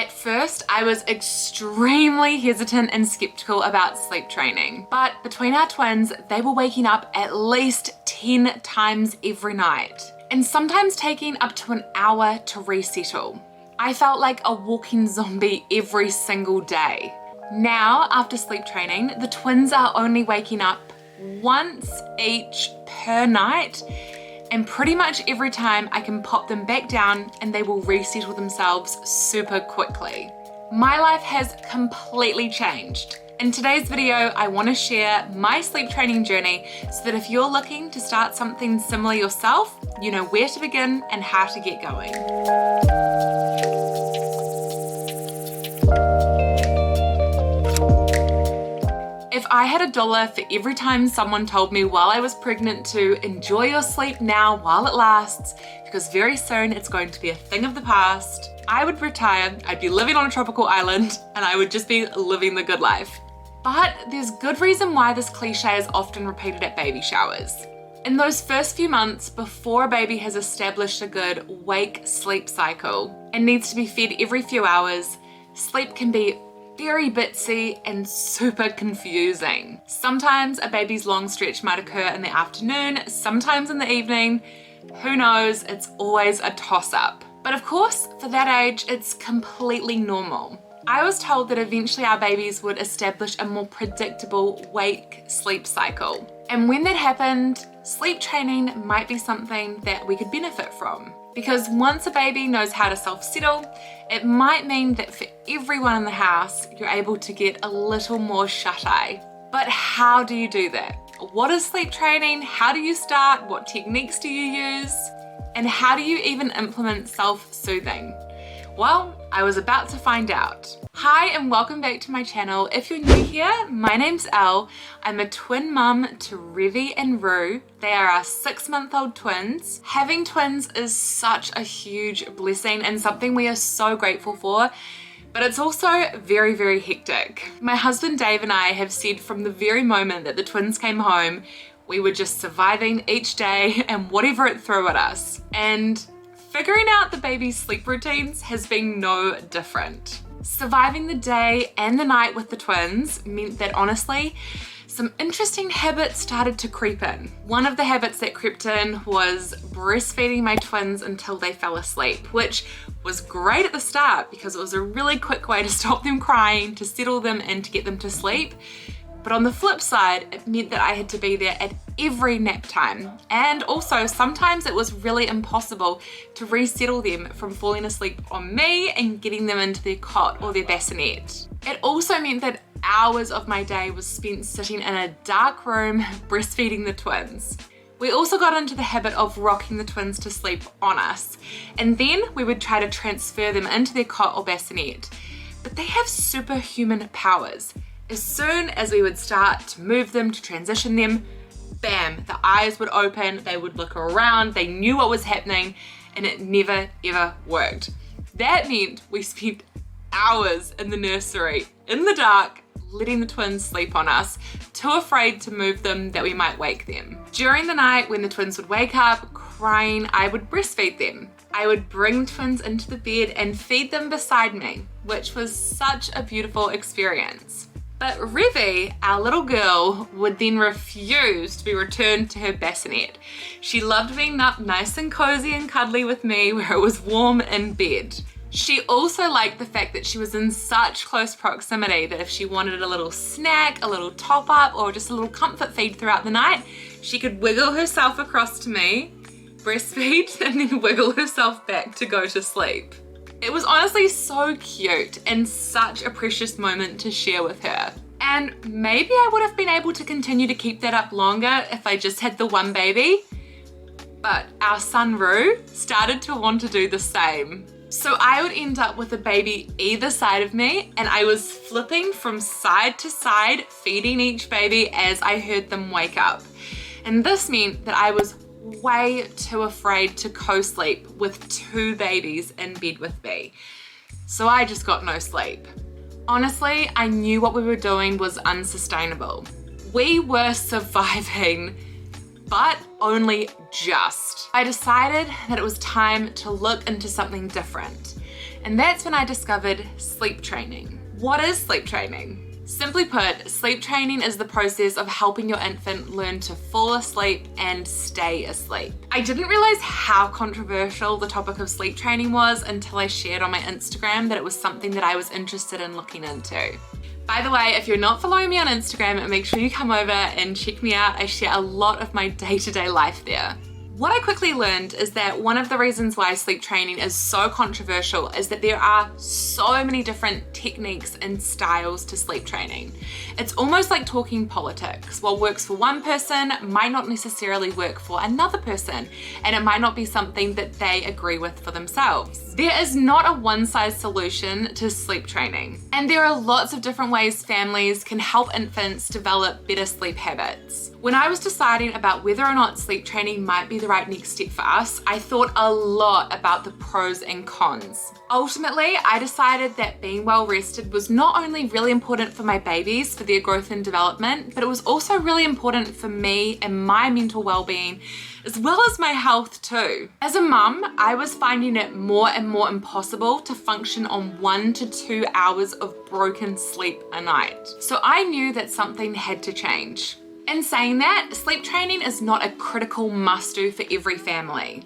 At first, I was extremely hesitant and skeptical about sleep training, but between our twins, they were waking up at least 10 times every night, and sometimes taking up to an hour to resettle. I felt like a walking zombie every single day. Now, after sleep training, the twins are only waking up once each per night, and pretty much every time I can pop them back down and they will resettle themselves super quickly. My life has completely changed. In today's video, I want to share my sleep training journey so that if you're looking to start something similar yourself, you know where to begin and how to get going. If I had $1 for every time someone told me while I was pregnant to enjoy your sleep now while it lasts, because very soon it's going to be a thing of the past, I would retire, I'd be living on a tropical island, and I would just be living the good life. But there's good reason why this cliche is often repeated at baby showers. In those first few months, before a baby has established a good wake-sleep cycle and needs to be fed every few hours, sleep can be very bitsy and super confusing. Sometimes a baby's long stretch might occur in the afternoon, sometimes in the evening. Who knows, it's always a toss-up. But of course, for that age, it's completely normal. I was told that eventually our babies would establish a more predictable wake-sleep cycle. And when that happened, sleep training might be something that we could benefit from. Because once a baby knows how to self-settle, it might mean that for everyone in the house, you're able to get a little more shut-eye. But how do you do that? What is sleep training? How do you start? What techniques do you use? And how do you even implement self-soothing? Well, I was about to find out. Hi and welcome back to my channel. If you're new here, my name's Elle. I'm a twin mum to Revie and Roo. They are our 6-month-old twins. Having twins is such a huge blessing and something we are so grateful for, but it's also very, very hectic. My husband Dave and I have said from the very moment that the twins came home, we were just surviving each day and whatever it threw at us. And figuring out the baby's sleep routines has been no different. Surviving the day and the night with the twins meant that honestly, some interesting habits started to creep in. One of the habits that crept in was breastfeeding my twins until they fell asleep, which was great at the start because it was a really quick way to stop them crying, to settle them and to get them to sleep. But on the flip side, it meant that I had to be there at every nap time. And also, sometimes it was really impossible to resettle them from falling asleep on me and getting them into their cot or their bassinet. It also meant that hours of my day was spent sitting in a dark room breastfeeding the twins. We also got into the habit of rocking the twins to sleep on us, and then we would try to transfer them into their cot or bassinet. But they have superhuman powers. As soon as we would start to move them, to transition them, bam, the eyes would open, they would look around, they knew what was happening, and it never ever worked. That meant we spent hours in the nursery, in the dark, letting the twins sleep on us, too afraid to move them that we might wake them. During the night, when the twins would wake up crying, I would breastfeed them. I would bring the twins into the bed and feed them beside me, which was such a beautiful experience. But Revie, our little girl, would then refuse to be returned to her bassinet. She loved being up nice and cozy and cuddly with me where it was warm in bed. She also liked the fact that she was in such close proximity that if she wanted a little snack, a little top up, or just a little comfort feed throughout the night, she could wiggle herself across to me, breastfeed, and then wiggle herself back to go to sleep. It was honestly so cute and such a precious moment to share with her. And maybe I would have been able to continue to keep that up longer if I just had the one baby. But our son Roo started to want to do the same. So I would end up with a baby either side of me, and I was flipping from side to side, feeding each baby as I heard them wake up. And this meant that I was way too afraid to co-sleep with 2 babies in bed with me. So I just got no sleep. Honestly, I knew what we were doing was unsustainable. We were surviving, but only just. I decided that it was time to look into something different. And that's when I discovered sleep training. What is sleep training? Simply put, sleep training is the process of helping your infant learn to fall asleep and stay asleep. I didn't realize how controversial the topic of sleep training was until I shared on my Instagram that it was something that I was interested in looking into. By the way, if you're not following me on Instagram, make sure you come over and check me out. I share a lot of my day-to-day life there. What I quickly learned is that one of the reasons why sleep training is so controversial is that there are so many different techniques and styles to sleep training. It's almost like talking politics. What works for one person might not necessarily work for another person, and it might not be something that they agree with for themselves. There is not a one-size solution to sleep training, and there are lots of different ways families can help infants develop better sleep habits. When I was deciding about whether or not sleep training might be the right next step for us, I thought a lot about the pros and cons. Ultimately, I decided that being well rested was not only really important for my babies, for their growth and development, but it was also really important for me and my mental well-being, as well as my health too. As a mum, I was finding it more and more impossible to function on 1 to 2 hours of broken sleep a night. So I knew that something had to change. In saying that, sleep training is not a critical must-do for every family.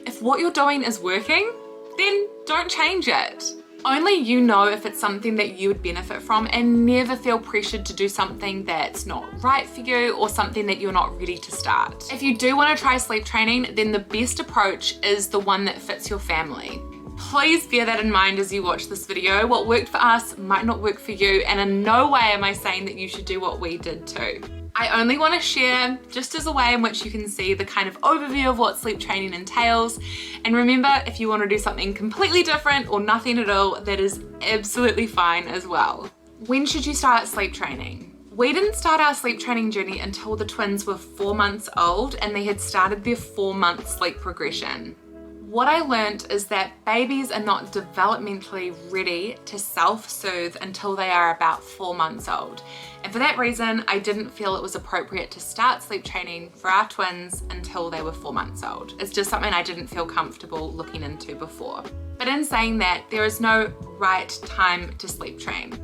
If what you're doing is working, then don't change it. Only you know if it's something that you would benefit from, and never feel pressured to do something that's not right for you or something that you're not ready to start. If you do want to try sleep training, then the best approach is the one that fits your family. Please bear that in mind as you watch this video. What worked for us might not work for you, and in no way am I saying that you should do what we did too. I only want to share just as a way in which you can see the kind of overview of what sleep training entails. And remember, if you want to do something completely different or nothing at all, that is absolutely fine as well. When should you start sleep training? We didn't start our sleep training journey until the twins were 4 months old and they had started their 4-month sleep progression. What I learned is that babies are not developmentally ready to self-soothe until they are about 4 months old. And for that reason, I didn't feel it was appropriate to start sleep training for our twins until they were 4 months old. It's just something I didn't feel comfortable looking into before. But in saying that, there is no right time to sleep train.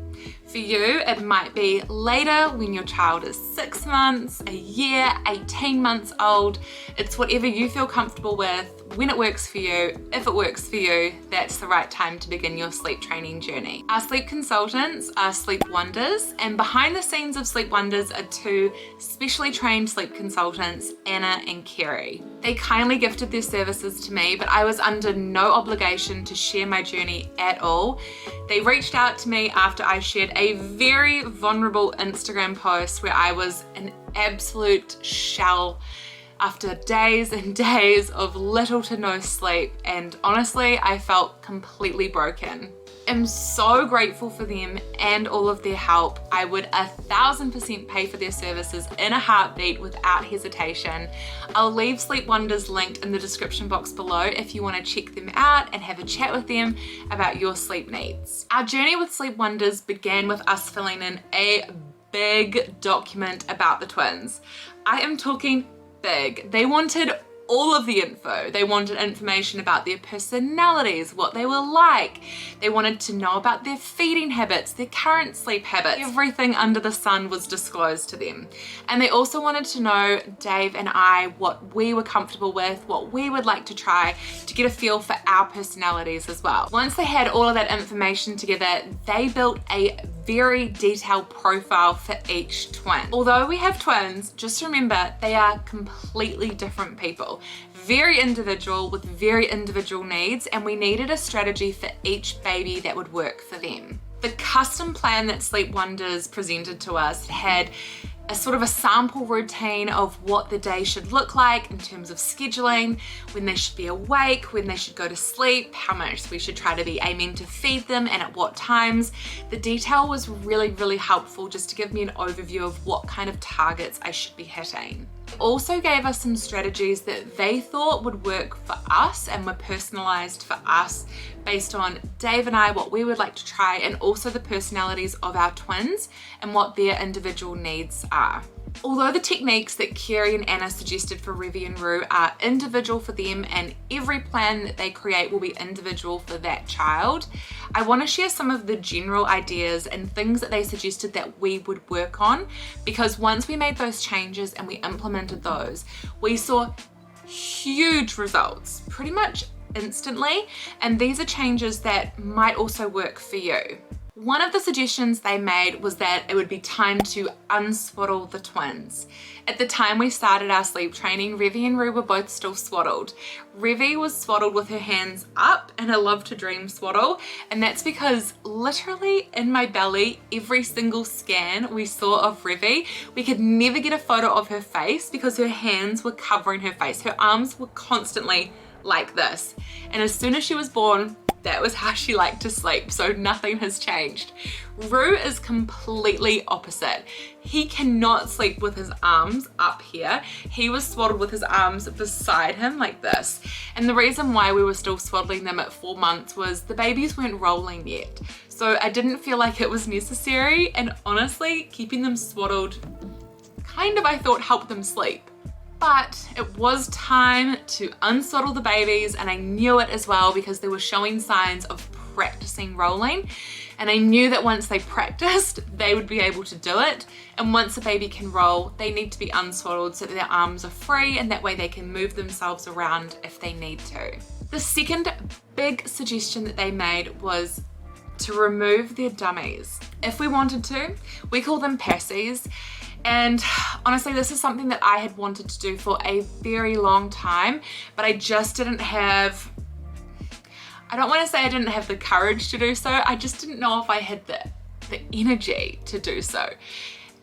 For you, it might be later when your child is 6 months, a year, 18 months old. It's whatever you feel comfortable with, when it works for you. If it works for you, that's the right time to begin your sleep training journey. Our sleep consultants are Sleep Wonders, and behind the scenes of Sleep Wonders are 2 specially trained sleep consultants, Anna and Kerry. They kindly gifted their services to me, but I was under no obligation to share my journey at all. They reached out to me after I shared a very vulnerable Instagram post where I was an absolute shell after days and days of little to no sleep, and honestly, I felt completely broken. I'm so grateful for them and all of their help. I would 1000% pay for their services in a heartbeat without hesitation. I'll leave Sleep Wonders linked in the description box below if you want to check them out and have a chat with them about your sleep needs. Our journey with Sleep Wonders began with us filling in a big document about the twins. I am talking big. They wanted all of the info. They wanted information about their personalities, what they were like. They wanted to know about their feeding habits, their current sleep habits. Everything under the sun was disclosed to them. And they also wanted to know, Dave and I, what we were comfortable with, what we would like to try, to get a feel for our personalities as well. Once they had all of that information together, they built a very detailed profile for each twin. Although we have twins, just remember they are completely different people. Very individual with very individual needs, and we needed a strategy for each baby that would work for them. The custom plan that Sleep Wonders presented to us had a sort of a sample routine of what the day should look like in terms of scheduling, when they should be awake, when they should go to sleep, how much we should try to be aiming to feed them and at what times. The detail was really, really helpful just to give me an overview of what kind of targets I should be hitting. Also gave us some strategies that they thought would work for us and were personalized for us based on Dave and I, what we would like to try, and also the personalities of our twins and what their individual needs are. Although the techniques that Kerry and Anna suggested for Revie and Roo are individual for them and every plan that they create will be individual for that child, I want to share some of the general ideas and things that they suggested that we would work on, because once we made those changes and we implemented those, we saw huge results pretty much instantly, and these are changes that might also work for you. One of the suggestions they made was that it would be time to unswaddle the twins. At the time we started our sleep training, Revie and Roo were both still swaddled. Revie was swaddled with her hands up in a love to dream swaddle, and that's because literally in my belly, every single scan we saw of Revie, we could never get a photo of her face because her hands were covering her face. Her arms were constantly like this. And as soon as she was born, that was how she liked to sleep, so nothing has changed. Roo is completely opposite. He cannot sleep with his arms up here. He was swaddled with his arms beside him like this. And the reason why we were still swaddling them at 4 months was the babies weren't rolling yet. So I didn't feel like it was necessary, and honestly, keeping them swaddled kind of, I thought, helped them sleep. But it was time to unswaddle the babies, and I knew it as well because they were showing signs of practicing rolling, and I knew that once they practiced they would be able to do it. And once a baby can roll, they need to be unswaddled so that their arms are free, and that way they can move themselves around if they need to. The second big suggestion that they made was to remove their dummies. If we wanted to, we call them passies. And honestly, this is something that I had wanted to do for a very long time, but I just didn't have, I don't want to say I didn't have the courage to do so, I just didn't know if I had the energy to do so.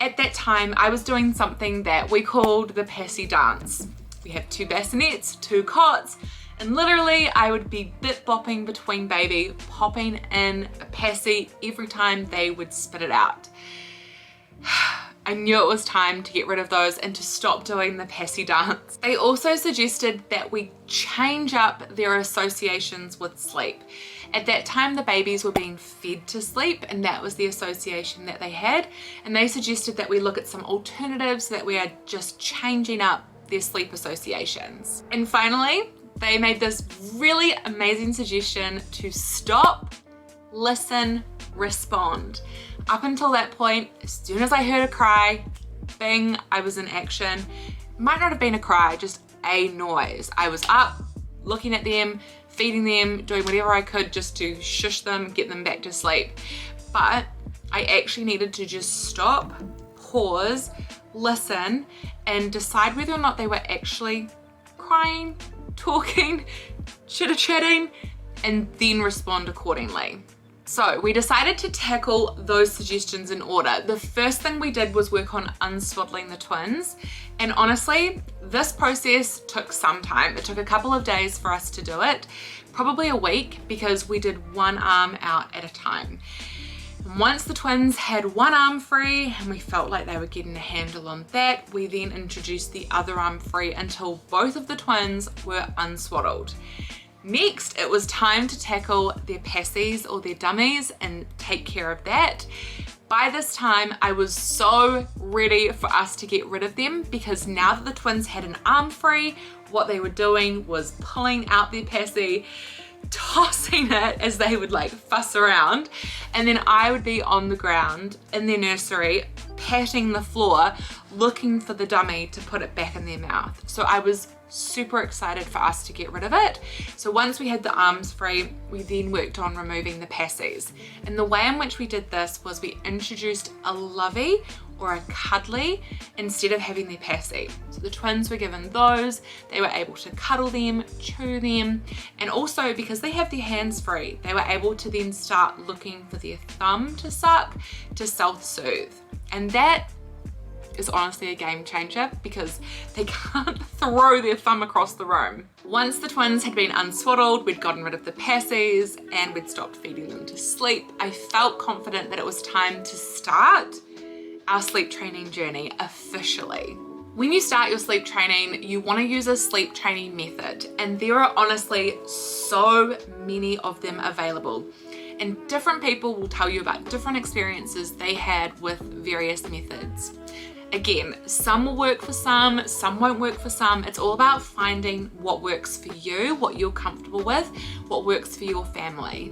At that time, I was doing something that we called the passy dance. We have 2 bassinets, 2 cots, and literally I would be bit bopping between baby, popping in a passy every time they would spit it out. I knew it was time to get rid of those and to stop doing the passy dance. They also suggested that we change up their associations with sleep. At that time, the babies were being fed to sleep, and that was the association that they had. And they suggested that we look at some alternatives, so that we are just changing up their sleep associations. And finally, they made this really amazing suggestion to stop, listen, respond. Up until that point, as soon as I heard a cry, bing, I was in action. Might not have been a cry, just a noise. I was up, looking at them, feeding them, doing whatever I could just to shush them, get them back to sleep. But I actually needed to just stop, pause, listen, and decide whether or not they were actually crying, talking, chitter-chatting, and then respond accordingly. So we decided to tackle those suggestions in order. The first thing we did was work on unswaddling the twins. And honestly, this process took some time. It took a couple of days for us to do it, probably a week, because we did one arm out at a time. And once the twins had one arm free and we felt like they were getting a handle on that, we then introduced the other arm free until both of the twins were unswaddled. Next, it was time to tackle their passies or their dummies and take care of that. By this time, I was so ready for us to get rid of them, because now that the twins had an arm free, what they were doing was pulling out their passy, tossing it as they would like fuss around, and then I would be on the ground in their nursery patting the floor looking for the dummy to put it back in their mouth. So I was super excited for us to get rid of it. So once we had the arms free, we then worked on removing the passies. And the way in which we did this was we introduced a lovey or a cuddly instead of having their passy. So the twins were given those, they were able to cuddle them, chew them, and also because they have their hands free, they were able to then start looking for their thumb to suck, to self-soothe. And that is honestly a game changer, because they can't throw their thumb across the room. Once the twins had been unswaddled, we'd gotten rid of the passies and we'd stopped feeding them to sleep, I felt confident that it was time to start our sleep training journey officially. When you start your sleep training, you want to use a sleep training method, and there are honestly so many of them available. And different people will tell you about different experiences they had with various methods. Again, some will work for some won't work for some. It's all about finding what works for you, what you're comfortable with, what works for your family.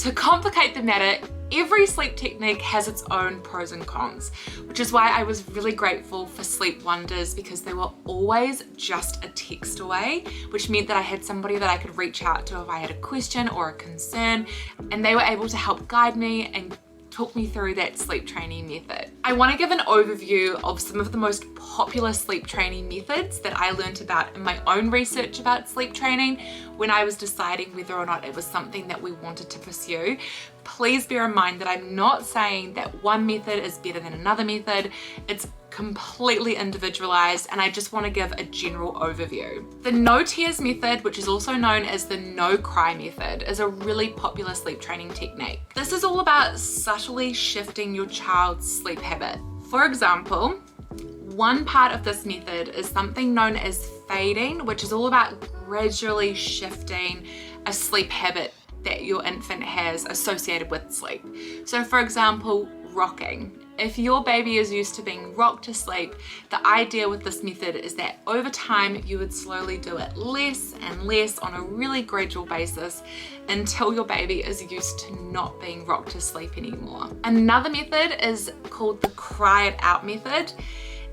To complicate the matter, every sleep technique has its own pros and cons, which is why I was really grateful for Sleep Wonders, because they were always just a text away, which meant that I had somebody that I could reach out to if I had a question or a concern, and they were able to help guide me and talk me through that sleep training method. I want to give an overview of some of the most popular sleep training methods that I learned about in my own research about sleep training when I was deciding whether or not it was something that we wanted to pursue. Please bear in mind that I'm not saying that one method is better than another method. It's completely individualized, and I just want to give a general overview. The no tears method, which is also known as the no cry method, is a really popular sleep training technique. This is all about subtly shifting your child's sleep habit. For example, one part of this method is something known as fading, which is all about gradually shifting a sleep habit that your infant has associated with sleep. So for example, rocking. If your baby is used to being rocked to sleep, the idea with this method is that over time you would slowly do it less and less on a really gradual basis until your baby is used to not being rocked to sleep anymore. Another method is called the cry it out method.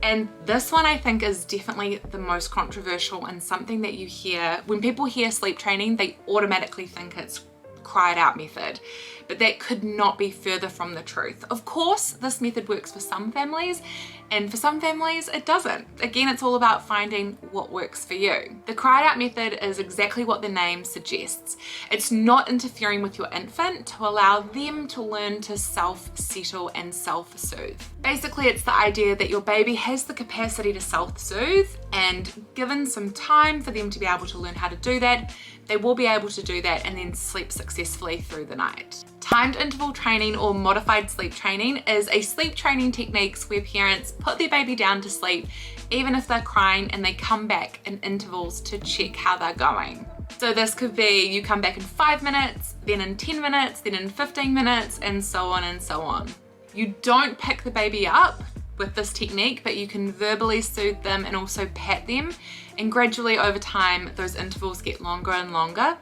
And this one I think is definitely the most controversial, and something that you hear when people hear sleep training, they automatically think it's cry it out method, but that could not be further from the truth. Of course, this method works for some families, and for some families it doesn't. Again, it's all about finding what works for you. The cry it out method is exactly what the name suggests. It's not interfering with your infant to allow them to learn to self-settle and self-soothe. Basically, it's the idea that your baby has the capacity to self-soothe, and given some time for them to be able to learn how to do that, they will be able to do that and then sleep successfully through the night. Timed interval training, or modified sleep training, is a sleep training techniques where parents put their baby down to sleep even if they're crying, and they come back in intervals to check how they're going. So this could be you come back in 5 minutes, then in 10 minutes, then in 15 minutes, and so on and so on. You don't pick the baby up with this technique, but you can verbally soothe them and also pat them, and gradually over time those intervals get longer and longer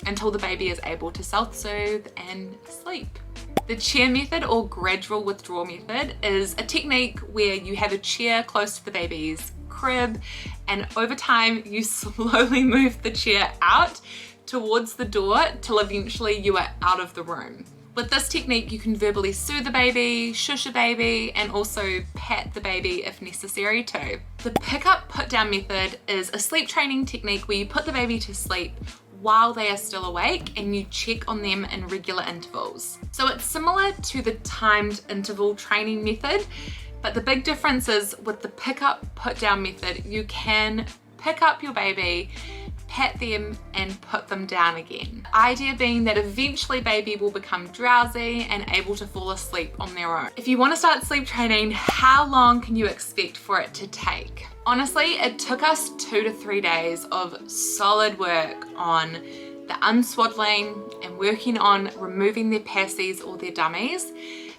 until the baby is able to self-soothe and sleep. The chair method, or gradual withdrawal method, is a technique where you have a chair close to the baby's crib, and over time you slowly move the chair out towards the door till eventually you are out of the room. With this technique, you can verbally soothe the baby, shush a baby, and also pat the baby if necessary too. The pick up put down method is a sleep training technique where you put the baby to sleep while they are still awake, and you check on them in regular intervals. So it's similar to the timed interval training method, but the big difference is with the pick up put down method, you can pick up your baby, pat them, and put them down again. The idea being that eventually baby will become drowsy and able to fall asleep on their own. If you want to start sleep training, how long can you expect for it to take? Honestly, it took us 2 to 3 days of solid work on the unswaddling and working on removing their passies or their dummies.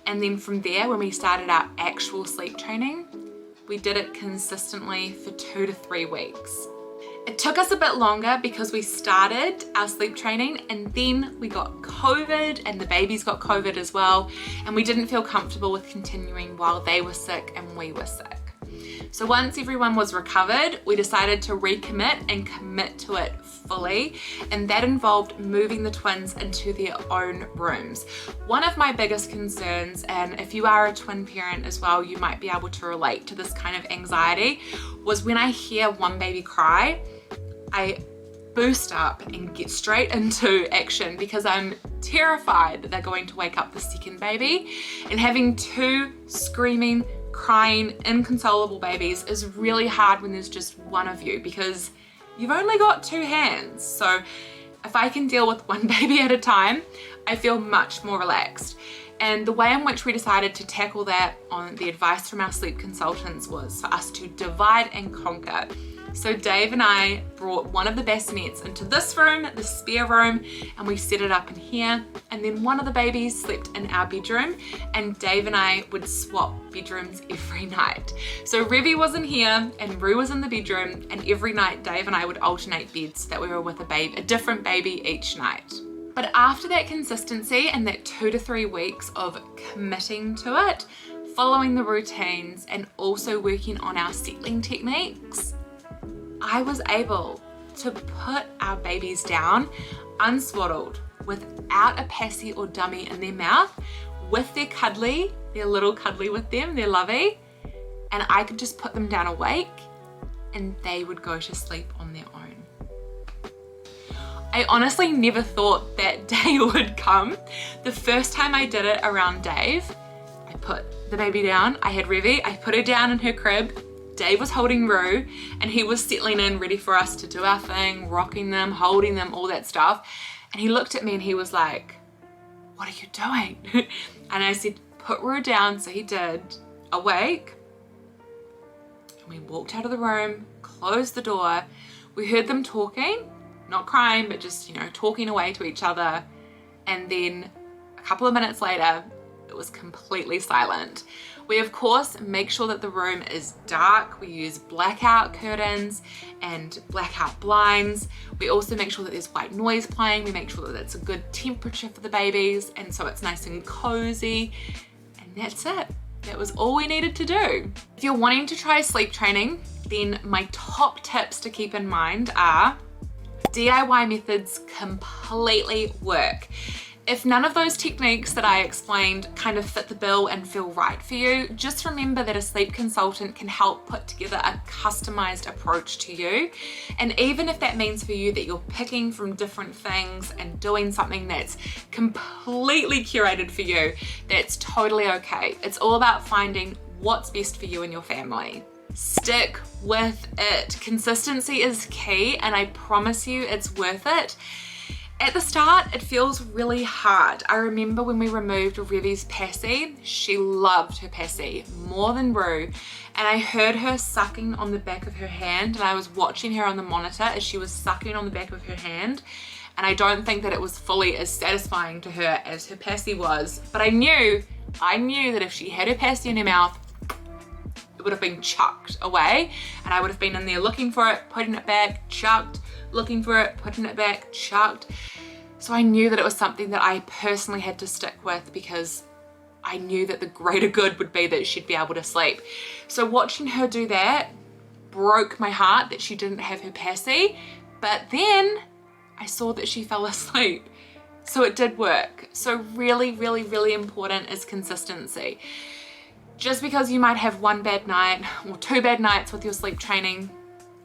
And then from there, when we started our actual sleep training, we did it consistently for 2 to 3 weeks. It took us a bit longer because we started our sleep training and then we got COVID, and the babies got COVID as well, and we didn't feel comfortable with continuing while they were sick and we were sick. So once everyone was recovered, we decided to recommit and commit to it fully, and that involved moving the twins into their own rooms. One of my biggest concerns, and if you are a twin parent as well, you might be able to relate to this kind of anxiety, was when I hear one baby cry, I boost up and get straight into action because I'm terrified that they're going to wake up the second baby, and having 2 screaming, crying, inconsolable babies is really hard when there's just one of you because you've only got 2 hands. So if I can deal with one baby at a time, I feel much more relaxed. And the way in which we decided to tackle that on the advice from our sleep consultants was for us to divide and conquer. So Dave and I brought one of the bassinets into this room, the spare room, and we set it up in here. And then one of the babies slept in our bedroom, and Dave and I would swap bedrooms every night. So Revie was in here and Roo was in the bedroom, and every night Dave and I would alternate beds so that we were with a different baby each night. But after that consistency and that 2 to 3 weeks of committing to it, following the routines, and also working on our settling techniques, I was able to put our babies down unswaddled without a passy or dummy in their mouth, with their little cuddly with them, their lovey, and I could just put them down awake and they would go to sleep on their own. I honestly never thought that day would come. The first time I did it around Dave, I put the baby down, I had Revie, I put her down in her crib, Dave was holding Roo, and he was settling in, ready for us to do our thing, rocking them, holding them, all that stuff. And he looked at me and he was like, "What are you doing?" And I said, "Put Roo down." So he did, awake. And we walked out of the room, closed the door. We heard them talking, not crying, but just, talking away to each other. And then a couple of minutes later, it was completely silent. We of course make sure that the room is dark. We use blackout curtains and blackout blinds. We also make sure that there's white noise playing. We make sure that it's a good temperature for the babies, and so it's nice and cozy. And that's it. That was all we needed to do. If you're wanting to try sleep training, then my top tips to keep in mind are: DIY methods completely work. If none of those techniques that I explained kind of fit the bill and feel right for you, just remember that a sleep consultant can help put together a customized approach to you. And even if that means for you that you're picking from different things and doing something that's completely curated for you, that's totally okay. It's all about finding what's best for you and your family. Stick with it. Consistency is key, and I promise you it's worth it. At the start, it feels really hard. I remember when we removed Revie's passy, she loved her passy more than Roo, and I heard her sucking on the back of her hand, and I was watching her on the monitor as she was sucking on the back of her hand, and I don't think that it was fully as satisfying to her as her passy was, but I knew that if she had her passy in her mouth, it would have been chucked away, and I would have been in there looking for it, putting it back, chucked, looking for it, putting it back, chucked. So I knew that it was something that I personally had to stick with, because I knew that the greater good would be that she'd be able to sleep. So watching her do that broke my heart that she didn't have her passy, but then I saw that she fell asleep. So it did work. So really, really, really important is consistency. Just because you might have one bad night or 2 bad nights with your sleep training,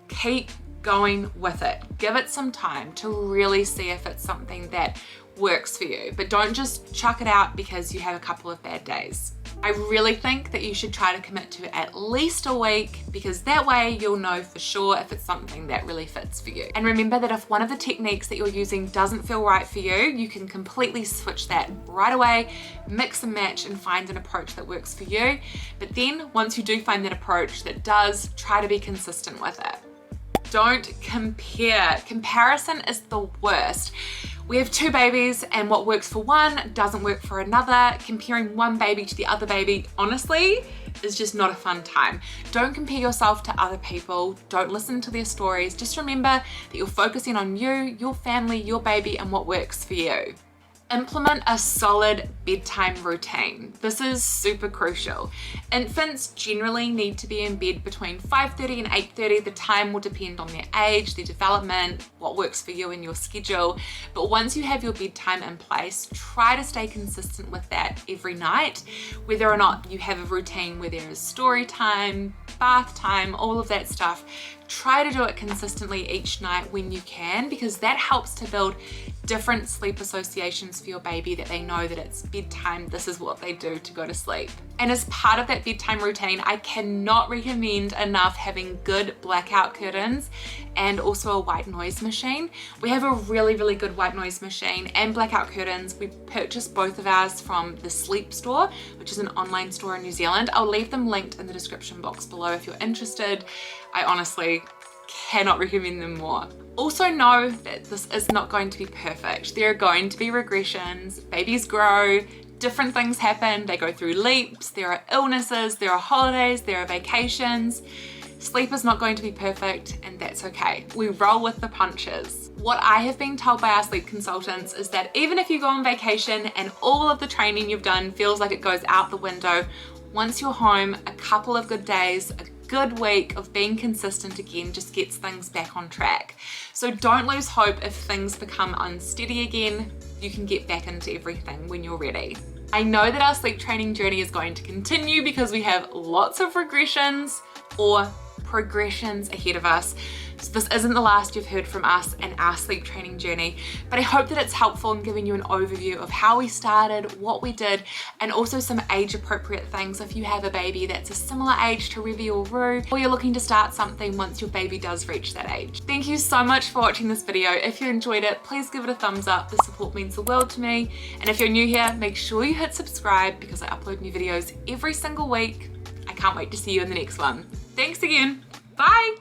keep going with it. Give it some time to really see if it's something that works for you, but don't just chuck it out because you have a couple of bad days. I really think that you should try to commit to at least a week, because that way you'll know for sure if it's something that really fits for you. And remember that if one of the techniques that you're using doesn't feel right for you, you can completely switch that right away, mix and match, and find an approach that works for you. But then once you do find that approach that does, try to be consistent with it. Don't compare. Comparison is the worst. We have 2 babies, and what works for one doesn't work for another. Comparing one baby to the other baby, honestly, is just not a fun time. Don't compare yourself to other people. Don't listen to their stories. Just remember that you're focusing on you, your family, your baby, and what works for you. Implement a solid bedtime routine. This is super crucial. Infants generally need to be in bed between 5:30 and 8:30. The time will depend on their age, their development, what works for you and your schedule. But once you have your bedtime in place, try to stay consistent with that every night. Whether or not you have a routine where there is story time, bath time, all of that stuff, try to do it consistently each night when you can, because that helps to build different sleep associations for your baby, that they know that it's bedtime, this is what they do to go to sleep. And as part of that bedtime routine, I cannot recommend enough having good blackout curtains and also a white noise machine. We have a really, really good white noise machine and blackout curtains. We purchased both of ours from the Sleep Store, which is an online store in New Zealand. I'll leave them linked in the description box below if you're interested. I honestly cannot recommend them more. Also know that this is not going to be perfect. There are going to be regressions, babies grow, different things happen, they go through leaps, there are illnesses, there are holidays, there are vacations. Sleep is not going to be perfect, and that's okay. We roll with the punches. What I have been told by our sleep consultants is that even if you go on vacation and all of the training you've done feels like it goes out the window, once you're home, a couple of good days, a good week of being consistent again just gets things back on track. So don't lose hope if things become unsteady again. You can get back into everything when you're ready. I know that our sleep training journey is going to continue because we have lots of regressions or progressions ahead of us. So this isn't the last you've heard from us and our sleep training journey, but I hope that it's helpful in giving you an overview of how we started, what we did, and also some age appropriate things if you have a baby that's a similar age to Revie or Roo, or you're looking to start something once your baby does reach that age. Thank you so much for watching this video. If you enjoyed it, please give it a thumbs up. The support means the world to me. And if you're new here, make sure you hit subscribe because I upload new videos every single week. I can't wait to see you in the next one. Thanks again. Bye.